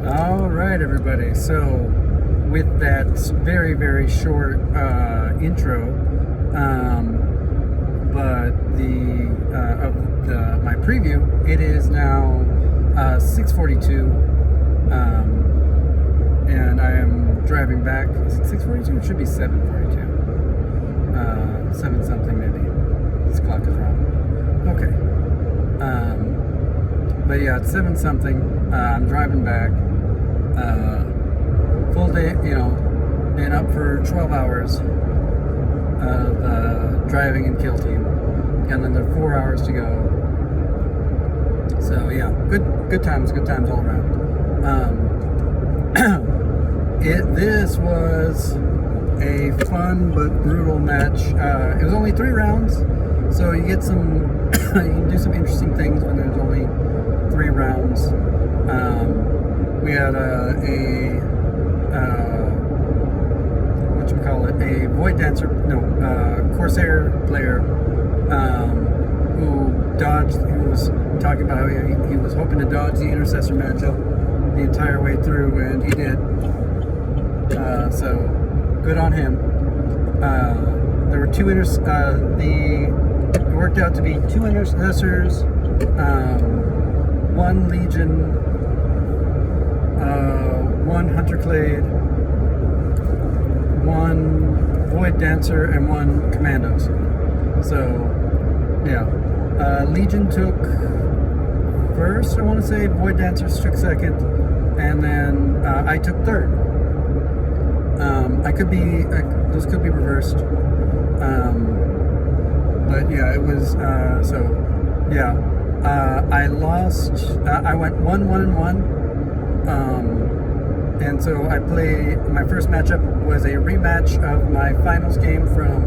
All right, everybody. So, with that very, very short intro, but my preview, it is now 6:42, and I am driving back. Is it 6:42? It should be 7:42. 7 something maybe. This clock is wrong. Okay. But yeah, it's 7 something. I'm driving back. Full day, been up for 12 hours of driving and kill team, and then there are 4 hours to go. So yeah, good times all around. This was a fun but brutal match. It was only 3 rounds, so you get some, you can do some interesting things when there's only 3 rounds. We had a Void Dancer, Corsair player who was talking about how he was hoping to dodge the Intercessor matchup the entire way through, and he did. So good on him. There were it worked out to be 2 Intercessors, 1 Legion, 1 Hunter Clade, 1 Void Dancer, and 1 Commandos. So, yeah. Legion took first, I want to say. Void Dancers took second. And then I took third. Those could be reversed. But yeah, it was, I lost, I went 1-1-1. And so my first matchup was a rematch of my finals game from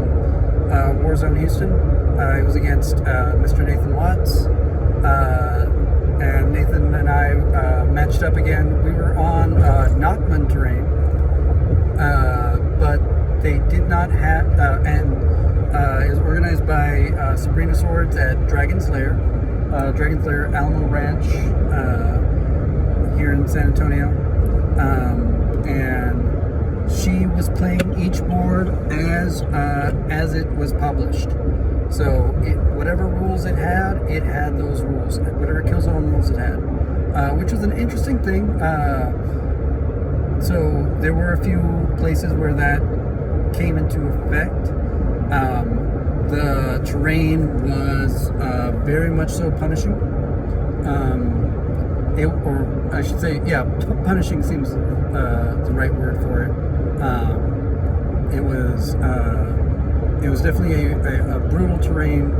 Warzone Houston. It was against Mr. Nathan Watts. And Nathan and I matched up again. We were on Knockman terrain, but they did not have, and it was organized by Sabrina Swords at Dragon's Lair Alamo Ranch here in San Antonio. And she was playing each board as it was published. So whatever rules it had those rules. Whatever Killzone rules it had, which was an interesting thing. So there were a few places where that came into effect. The terrain was very much so punishing. Punishing seems the right word for it. It was definitely a brutal terrain.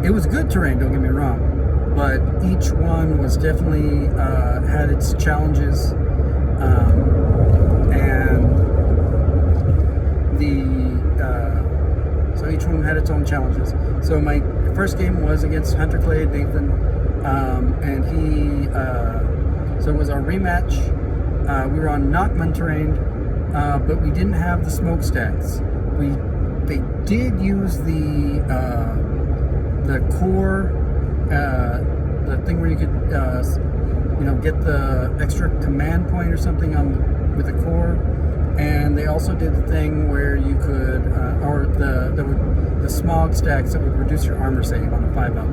It was good terrain, don't get me wrong, but each one was definitely had its challenges, so each one had its own challenges. So my first game was against Hunter Clade, Nathan. And so it was our rematch. We were on Knockman terrain, but we didn't have the smokestacks. They did use the core, the thing where you could, get the extra command point or something with the core. And they also did the thing where you could, the smog stacks that would reduce your armor save on a 5-0.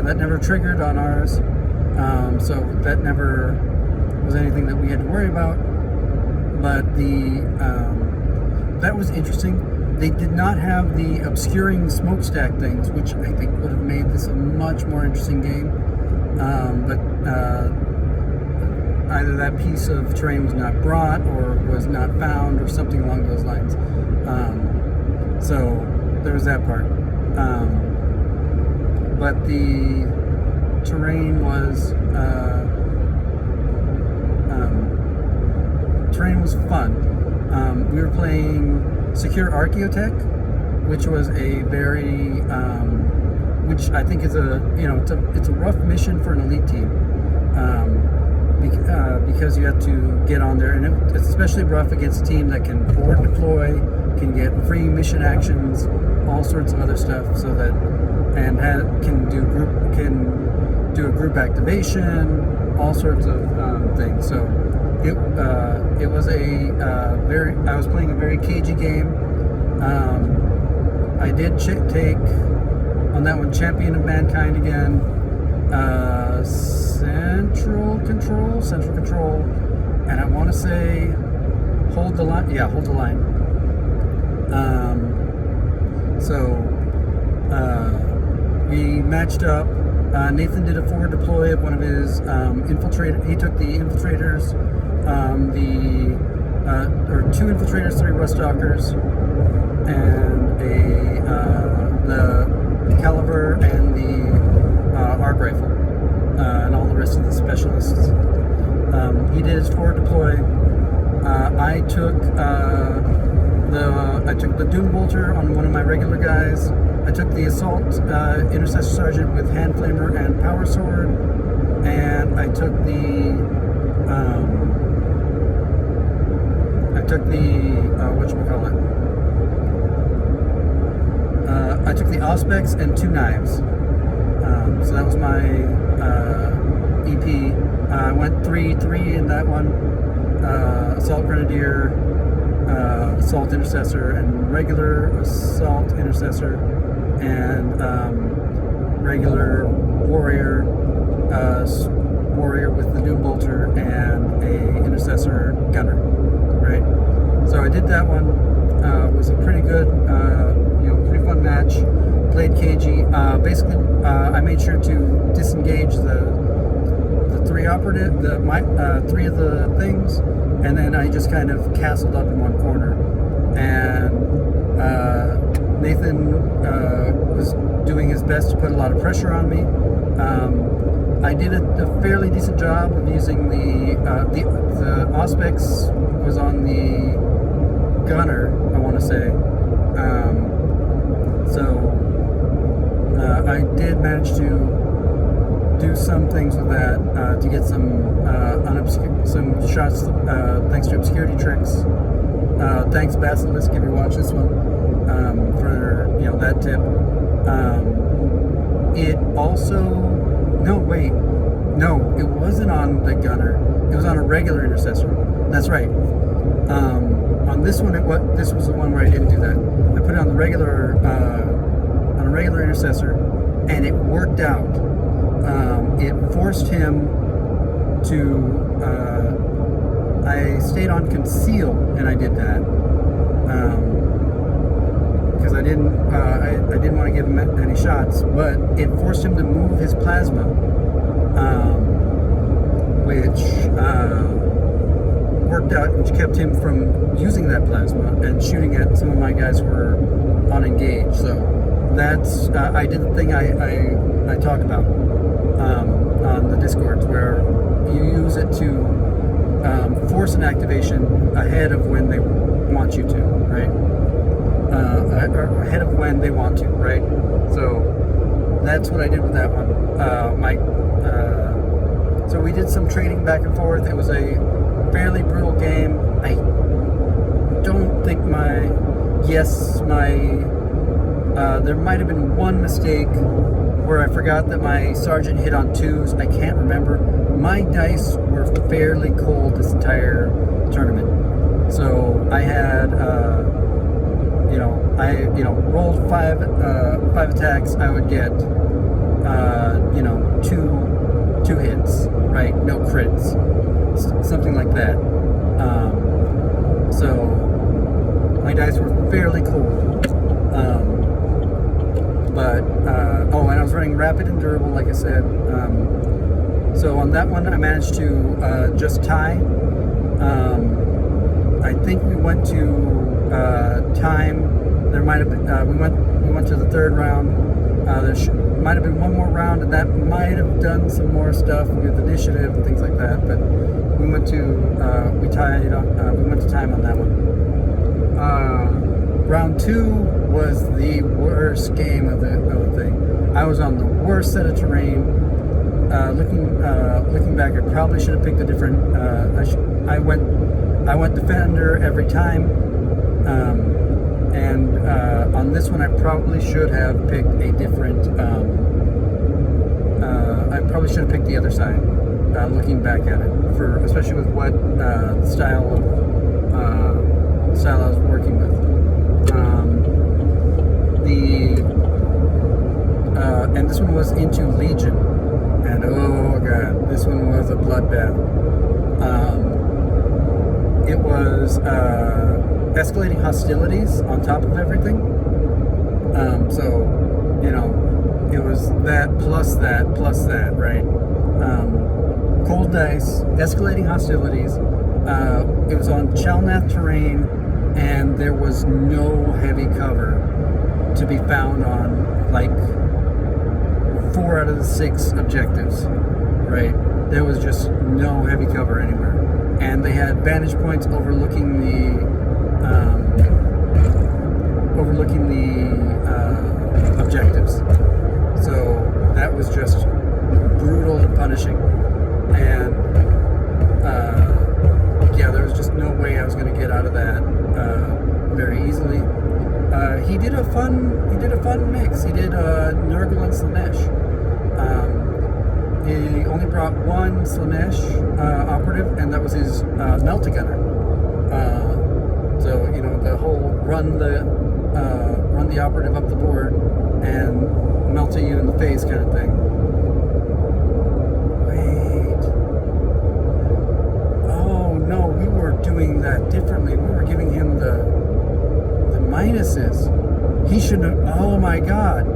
That never triggered on ours, so that never was anything that we had to worry about. But that was interesting. They did not have the obscuring smokestack things, which I think would have made this a much more interesting game. But either that piece of terrain was not brought, or was not found, or something along those lines. So there was that part. But the terrain was fun. We were playing Secure Archaeotech, which was a very, which I think is it's a rough mission for an elite team, because you have to get on there, and it's especially rough against a team that can forward deploy, can get free mission actions, all sorts of other stuff, so that. And can do a group activation, all sorts of things. So it was I was playing a very cagey game. I did take on that one Champion of Mankind again, Central Control, and I want to say Hold the Line. Yeah, Hold the Line. We matched up. Nathan did a forward deploy of one of his infiltrator. He took the infiltrators, or 2 infiltrators, 3 rust stalkers, and the caliber and the arc rifle, and all the rest of the specialists. He did his forward deploy. I took the Doom Bolter on one of my regular guys. I took the Assault Intercessor Sergeant with Hand Flamer and Power Sword, and I took the whatchamacallit? I took the Auspex and 2 knives. So that was my EP. I went 3-3 in that one. Assault Grenadier, Assault Intercessor, and regular Assault Intercessor, and regular Warrior, Warrior with the Doom Bolter and a Intercessor Gunner, right? So I did that one. It was a pretty good, pretty fun match. Played cagey. Basically, I made sure to disengage the 3 3 of the things, and then I just kind of castled up in one corner. And Nathan was doing his best to put a lot of pressure on me. I did a fairly decent job of using the Auspex was on the gunner, I want to say. I did manage to do some things with that to get some shots thanks to obscurity tricks. Thanks Basilisk if you watch this one for that tip. It also it wasn't on the gunner. It was on a regular intercessor. That's right. On this one, this was the one where I didn't do that. I put it on the regular intercessor, and it worked out. It forced him to. I stayed on conceal, and I did that because I didn't want to give him any shots. But it forced him to move his plasma, which worked out, which kept him from using that plasma and shooting at some of my guys who were unengaged. So that's I did the thing I talk about on the Discords, where you use it to force an activation ahead of when they want you to, right? Or ahead of when they want to, right? So that's what I did with that one. So we did some trading back and forth. It was a fairly brutal game. I don't think there might have been one mistake where I forgot that my sergeant hit on 2s. I can't remember. My dice were fairly cold this entire tournament. So I had, rolled five attacks. I would get, 2 hits, right? No crits, something like that. So my dice were fairly cold. And I was running rapid and durable, like I said. So on that one, I managed to just tie. I think we went to time. There might have been we went to the 3rd round. There might have been one more round, and that might have done some more stuff with initiative and things like that. But we went to we went to time on that one. Round 2 was the worst game of the thing. I was on the worst set of terrain. Looking back, I probably should have picked a different. I went defender every time, and on this one I probably should have picked a different I probably should have picked the other side. Looking back at it, especially with what style I was working with. And this one was into Legion, and oh god, this one was a bloodbath. It was escalating hostilities on top of everything. So, it was that, right? Cold dice, escalating hostilities. It was on Chalnath terrain, and there was no heavy cover to be found on, like, 4 out of the 6 objectives, right? There was just no heavy cover anywhere. And they had vantage points overlooking the objectives. So that was just brutal and punishing. And there was just no way I was going to get out of that very easily. He did a fun mix. He did Nurgle and Slanesh. He only brought one Slanesh operative, and that was his Melta-Gunner. So the whole run the operative up the board and melta you in the face kind of thing. Wait. Oh no, we were doing that differently. We were giving him the minuses. He shouldn't have. Oh my god.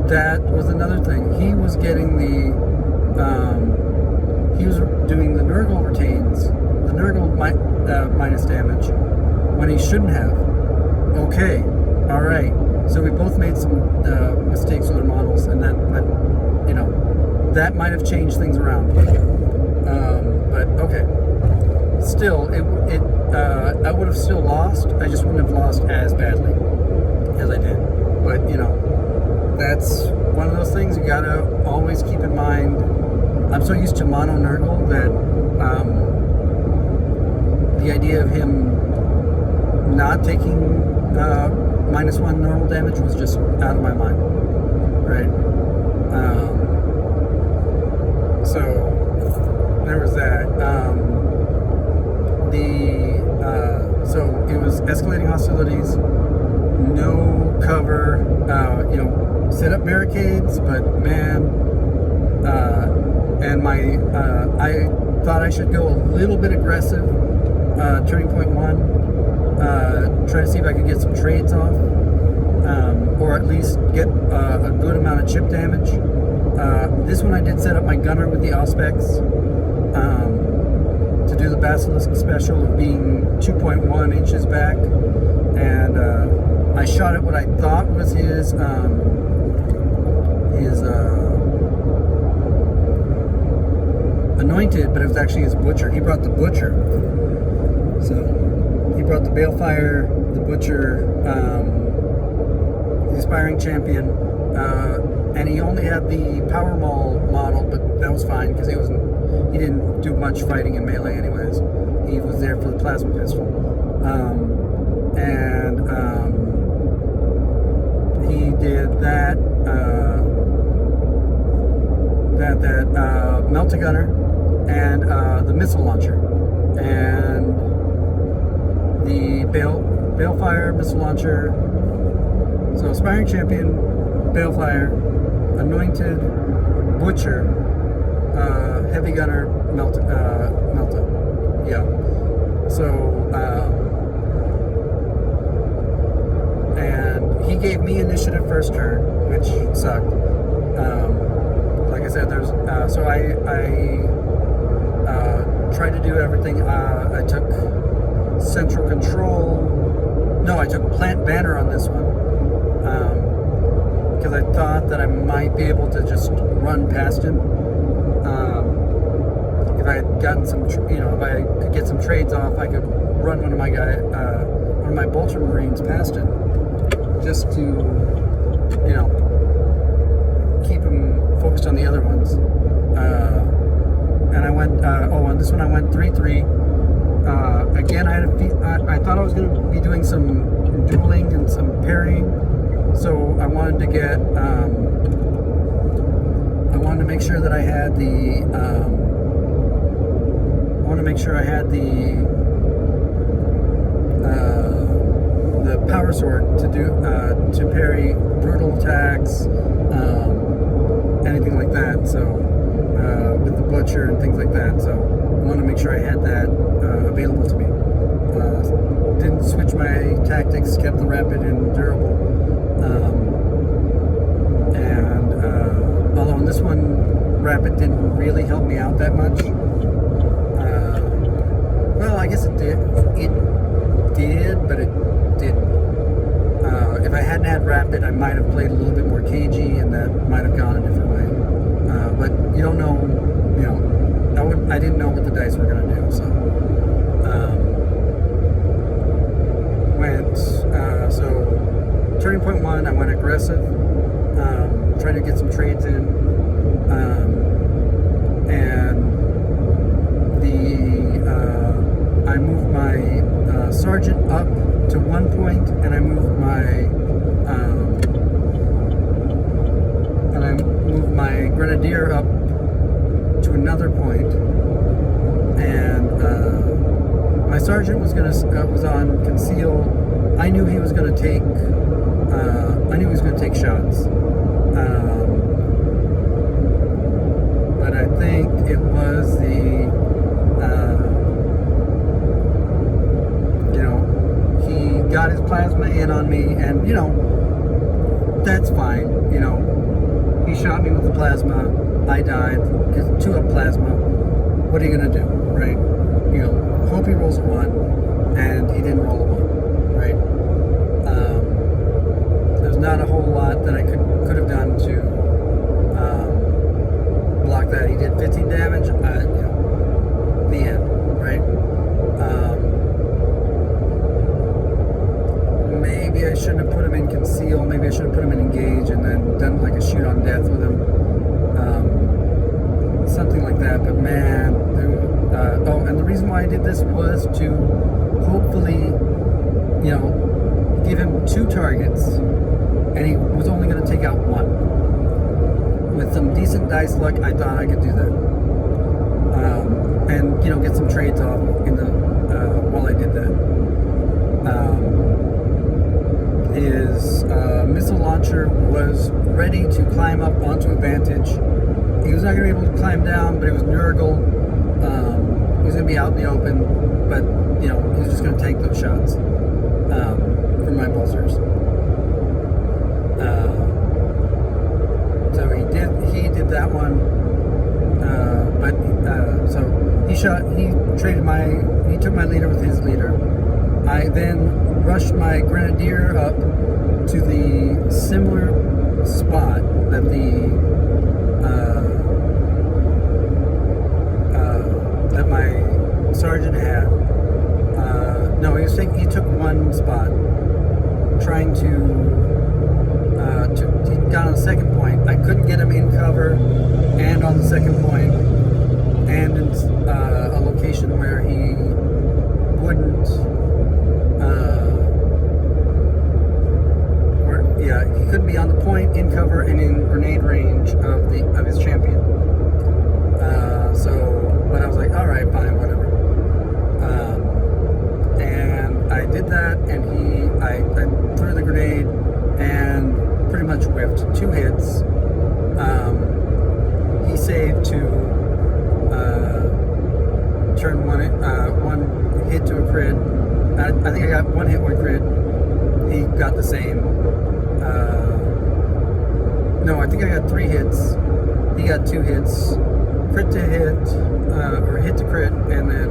That was another thing. He was getting he was doing the Nurgle retains, the Nurgle minus damage, when he shouldn't have. Okay, alright. So we both made some mistakes with our models, and that might have changed things around. But okay. Still, I would have still lost. I just wouldn't have lost as badly as I did. But, that's one of those things you gotta always keep in mind. I'm so used to mono Nurgle that the idea of him not taking -1 normal damage was just out of my mind, right? So there was that. So it was escalating hostilities, no cover, set up barricades, but man, and I thought I should go a little bit aggressive, turning point 1, try to see if I could get some trades off, or at least get a good amount of chip damage. This one I did set up my gunner with the Auspex, to do the Basilisk special of being 2.1 inches back, and I shot at what I thought was his anointed, but it was actually his butcher. He brought the butcher. So he brought the Balefire, the butcher, the aspiring champion, and he only had the Power Maul model, but that was fine because he didn't do much fighting in melee anyways. He was there for the plasma pistol. He did that Melta-Gunner and the missile launcher, and the Balefire missile launcher. So aspiring champion, Balefire, anointed, butcher, heavy gunner, Melta. Yeah. So and he gave me initiative first turn, which sucked. Like I said, so I tried to do everything. I took central control. No, I took plant banner on this one, because I thought that I might be able to just run past him. If I had gotten some, if I could get some trades off, I could run one of my Bolter Marines past him, just to, keep him focused on the other ones. And I went, on this one I went 3-3. Again, I thought I was going to be doing some dueling and some parrying, so I wanted to get I wanted to make sure that I had the the power sword to do to parry brutal attacks, anything like that. So with the butcher and things like that. So I wanted to make sure I had that available to me. Didn't switch my tactics, kept the rapid and durable. Although in this one, rapid didn't really help me out that much. Well, I guess it did. It did, but it didn't. If I hadn't had rapid, I might have played a little bit more cagey, and that might have gone a different way. But you don't know. You know, I didn't know what the dice were going to do, so. So turning point 1, I went aggressive, trying to get some trades in, and I moved my sergeant up to 1 point, and I moved my grenadier up to another point, and my sergeant was on conceal. I knew he was going to take. I knew he was going to take shots, but I think it was he got his plasma in on me, and that's fine. He shot me with the plasma. I died because 2-up plasma. What are you going to do, right? Hope he rolls a 1, and he didn't roll a 1, right? There's not a whole lot that I could have done to block that. He did 15 damage. The end, right? Maybe I shouldn't have put him in conceal. Maybe I should have put him in engage and then done like a shoot on death with him. Something like that. But man, and the reason why I did this was to hopefully, give him 2 targets, and he was only going to take out 1. With some decent dice luck, I thought I could do that, and get some trades off in the while I did that. His missile launcher was ready to climb up onto a vantage. He was not going to be able to climb down, but it was Nurgle. He was going to be out in the open, but he was just going to take those shots from my bolsters. So he did that one, so he took my leader with his leader. I then rushed my grenadier up to the similar spot that that my sergeant had. No, he took 1 spot, trying he got on the second point. I couldn't get him in cover and on the second point, and in a location where he wouldn't. He couldn't be on the point, in cover, and in grenade range of his champion. But I was like, all right, fine, whatever. And I did that, and I threw the grenade and pretty much whiffed 2 hits. He saved to turn one hit to a crit. I think I got 1 hit, 1 crit. He got the same. No, I think I got 3 hits. He got 2 hits. Crit to hit, or hit to crit, and then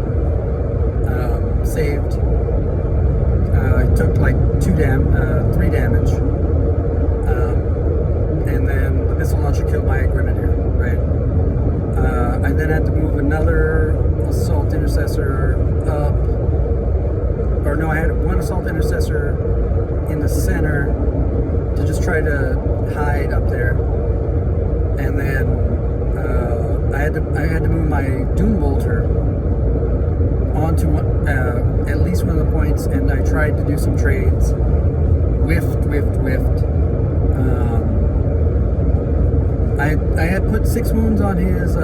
saved. He took like 3 damage. And then the missile launcher killed my grenadier, right? I then had to move another assault intercessor up. Or no, I had 1 assault intercessor in the center to just try to hide up there, and then I had to move my Doom Bolter onto at least one of the points, and I tried to do some trades. Whiffed. I had put 6 wounds on his.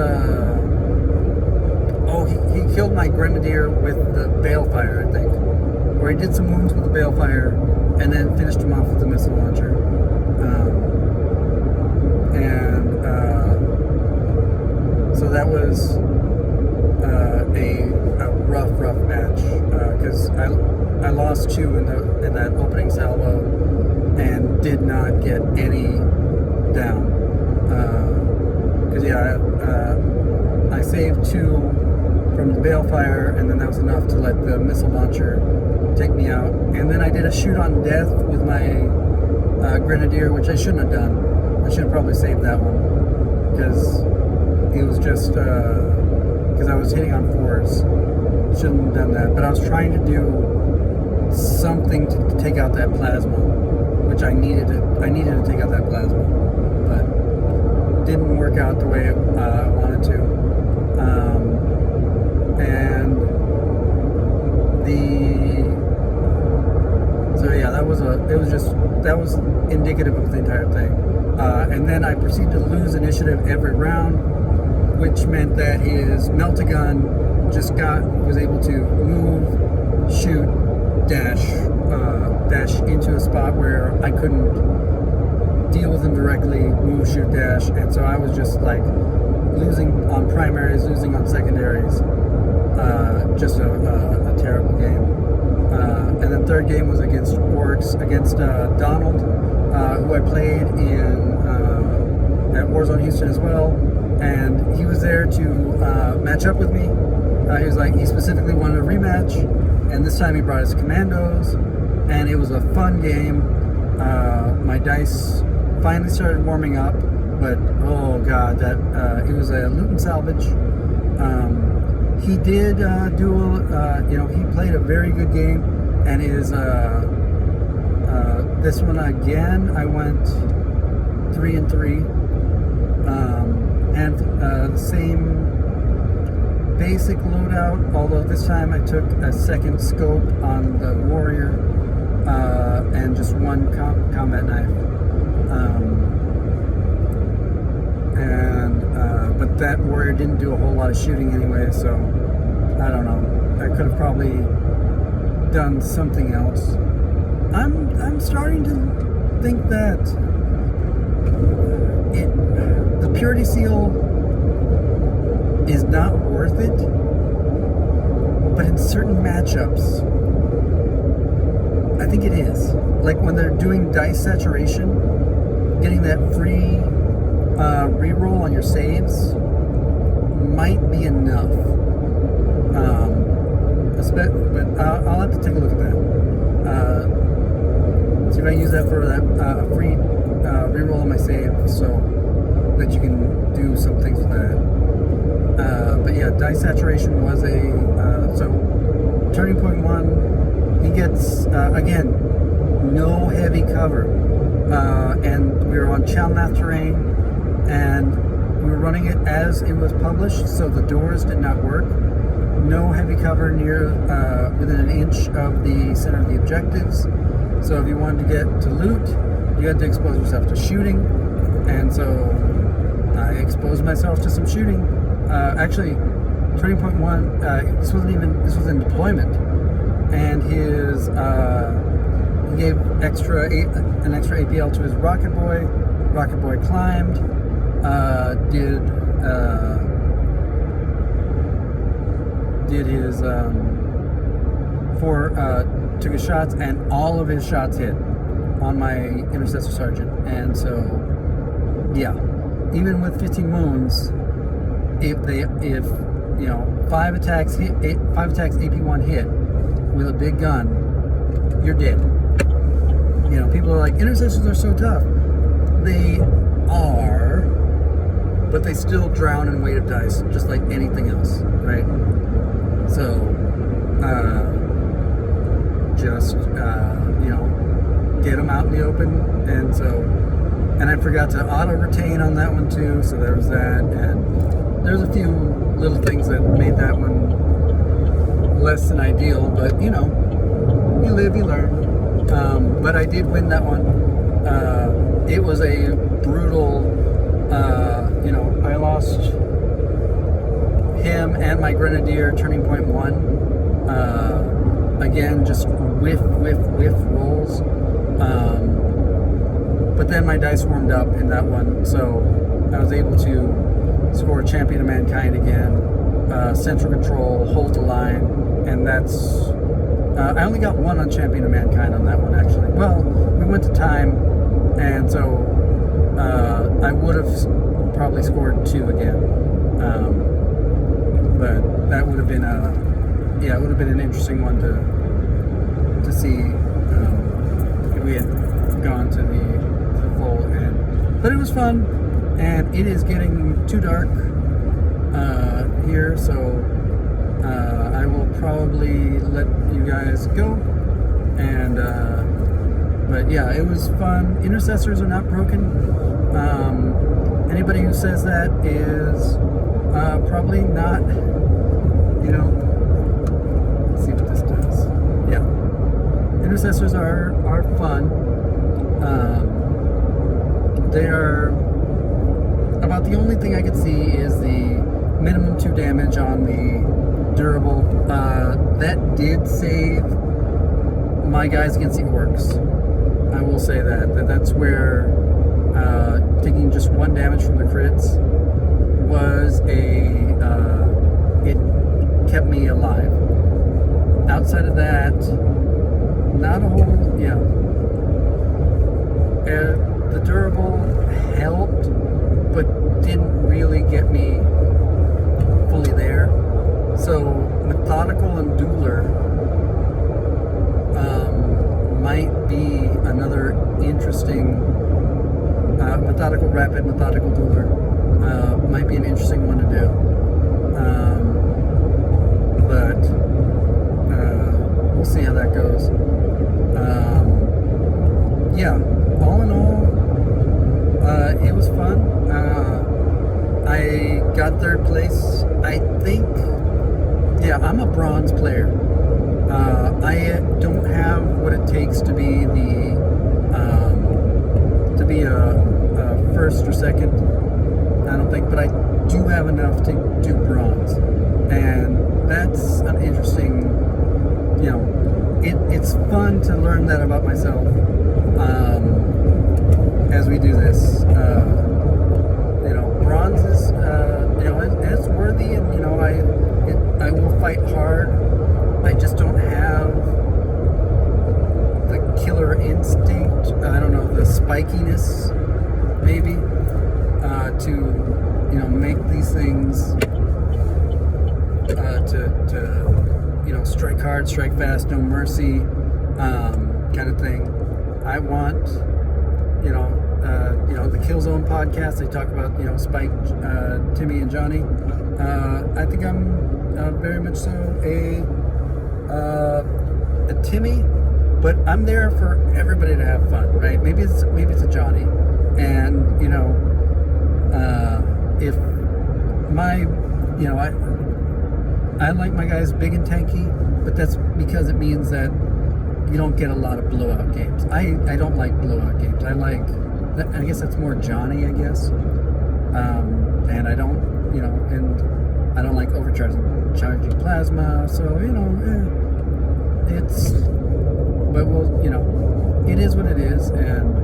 He killed my grenadier with the balefire, I think. Or he did some wounds with the balefire, and then finished him off with the missile launcher. So that was a rough match, because I lost 2 in that opening salvo and did not get any down. Because I saved 2 from the balefire, and then that was enough to let the missile launcher take me out. And then I did a shoot on death with my grenadier, which I shouldn't have done. I should have probably saved that one, because it was just because I was hitting on 4s. Shouldn't have done that, but I was trying to do something to take out that plasma, which I needed to take out that plasma, but didn't work out the way I wanted to. That was indicative of the entire thing. And then I proceeded to lose initiative every round, which meant that his melt-a-gun was able to move, shoot, dash into a spot where I couldn't deal with him directly, move, shoot, dash, and so I was just like losing on primaries, losing on secondaries. Just a terrible game. And then third game was against Orcs, against Donald, who I played at Warzone Houston as well, and he was there to match up with me. He specifically wanted a rematch, and this time he brought his commandos, and it was a fun game. My dice finally started warming up, but oh god, it was a loot and salvage. He did he played a very good game, and his this one again I went 3-3, and the same basic loadout, although this time I took a second scope on the warrior and just one combat knife, but that warrior didn't do a whole lot of shooting anyway, so I don't know. I could have probably done something else. I'm starting to think that the purity seal is not worth it, but in certain matchups I think it is. Like when they're doing dice saturation, getting that free reroll on your saves might be enough. But I'll have to take a look at that. See if I use that for that free reroll on my save, so that you can do some things with that. But yeah, dice saturation was so turning point 1. He gets again no heavy cover, and we were on Chalmath terrain, and we were running it as it was published, so the doors did not work. No heavy cover near within an inch of the center of the objectives. So if you wanted to get to loot, you had to expose yourself to shooting, and so I exposed myself to some shooting. Actually, turning point 1. This was in deployment, and he gave an extra APL to his rocket boy. Rocket boy climbed. Did his took his shots, and all of his shots hit on my intercessor sergeant. And so yeah, even with 15 wounds, if 5 attacks AP1 hit with a big gun, you're dead. People are like, intercessors are so tough. They are, but they still drown in weight of dice, just like anything else, right? So, get them out in the open, and I forgot to auto-retain on that one too, so there was that, and there's a few little things that made that one less than ideal, but you live, you learn. But I did win that one. It was a brutal I lost him and my Grenadier Turning Point 1. Again, just whiff rolls. But then my dice warmed up in that one, so I was able to score Champion of Mankind again, Central Control, Hold the Line, and that's... I only got one on Champion of Mankind on that one, actually. Well, we went to time, and so I would have probably scored 2 again. But that would have been it would have been an interesting one to see if we had gone to the full end. But it was fun, and it is getting too dark here, so I will probably let you guys go. And but yeah, it was fun. Intercessors are not broken. Anybody who says that is probably not, let's see what this does. Yeah, intercessors are fun. They are about the only thing I could see is the minimum 2 damage on the durable. That did save my guys against the orcs. I will say that's where taking just 1 damage from the crits was it kept me alive. Outside of that, not a whole, the durable helped, but didn't really get me fully there. So methodical and dueler might be another interesting methodical rapid, methodical dueler might be an interesting one to do. But we'll see how that goes. All in all, it was fun. I got 3rd place. I think, I'm a bronze player. I don't have what it takes to be a first or second. I don't think, but I do have enough to do bronze, and that's an interesting. It's fun to learn that about myself as we do this. Bronze is it's worthy, and I will fight hard. I just don't have the killer instinct. I don't know, the spikiness, maybe, to make these things to strike hard, strike fast, no mercy, kind of thing. I want the Killzone podcast. They talk about Spike, Timmy, and Johnny. I think I'm very much so a Timmy, but I'm there for everybody to have fun, right? Maybe it's a Johnny, and if my I like my guys big and tanky, but that's because it means that you don't get a lot of blowout games. I don't like blowout games. I guess that's more Johnny, I guess. And I don't, and I don't like charging plasma. So, but it is what it is. And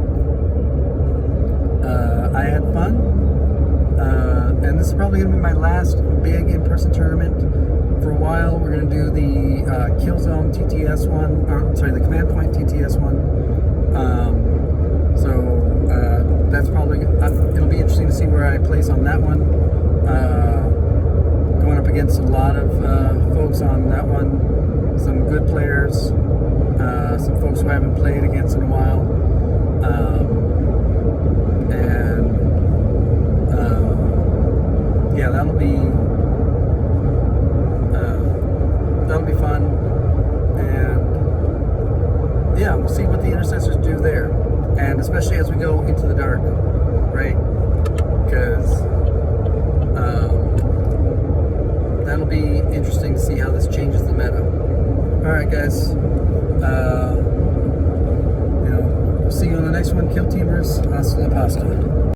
I had fun. And this is probably going to be my last big in-person tournament. For a while, we're going to do the Killzone TTS one, the Command Point TTS one. That's probably, it'll be interesting to see where I place on that one. Going up against a lot of folks on that one. Some good players, some folks who I haven't played against in a while. That'll be fun, and we'll see what the intercessors do there, and especially as we go